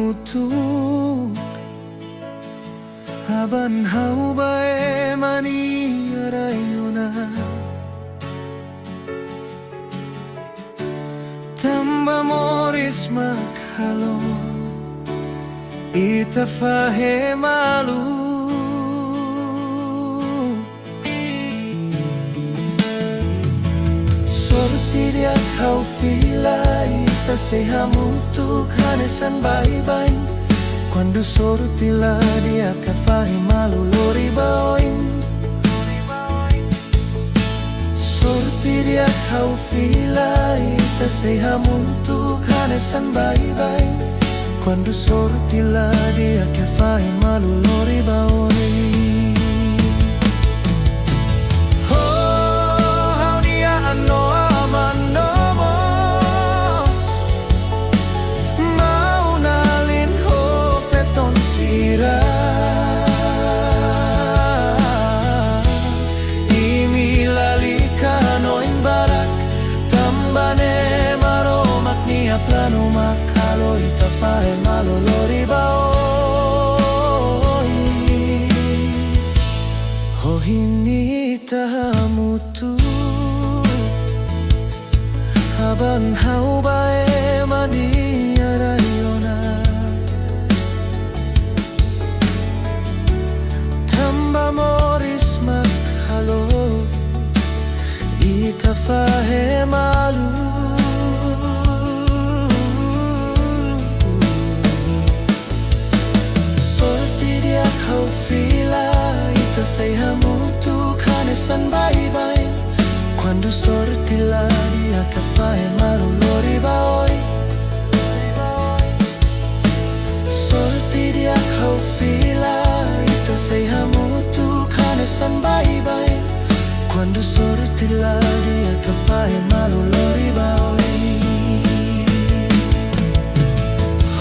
hamutuk Aban hau bae mani arayuna Tamba moris makhalo Ita fahe malu Sorti dia kau fila Ita sehamutuk hanesan bye-bye Quando sorti la dia che fai malu lo ribaoin Sorti dia kau fila Ita sehamutuk hanesan bye-bye Quando sorti la dia che fai malu lo ribaoin Plano makalo ita fae malo lo ribaoi Ho hini tahamutu Habang hau bae mani arayona Tamba moris makhalo Ita fae malu Say hamutuk hanesan bye-bye Quando sorti la dia che fai malu lo ribaoi Sorti dia kau fila Ita say hamutuk hanesan bye-bye Quando sorti la dia che fai malu lo ribaoi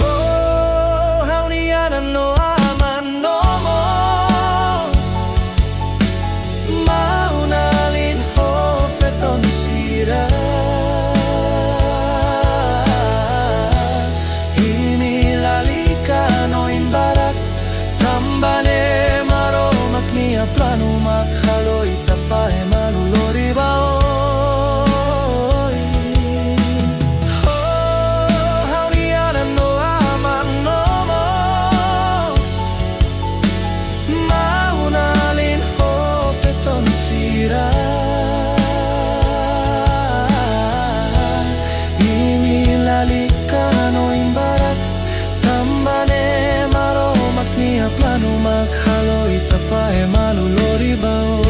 Oh, hauniana no Plano makhalo ita fae malu lo ribaoi Oh, hauniana no aman no mos Maunalin ho feton sira Imi lalikano imbarak Tambane maromak niya plano makhalo ita fae malu lo ribaoi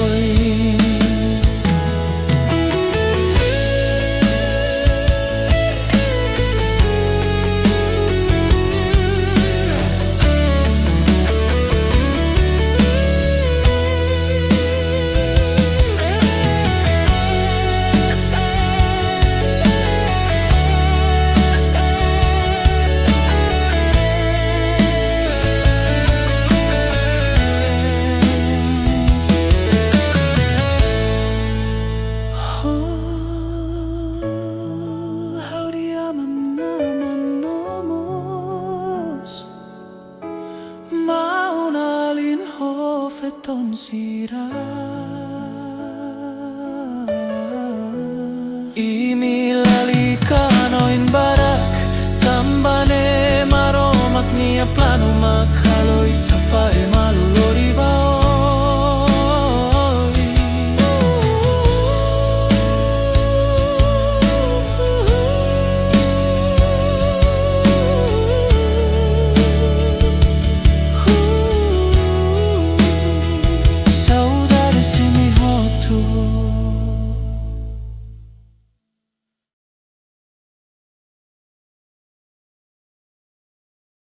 Maunalin ho feton sira Imi lalikano in barak Tambane maromak niya plano makhalo ita fae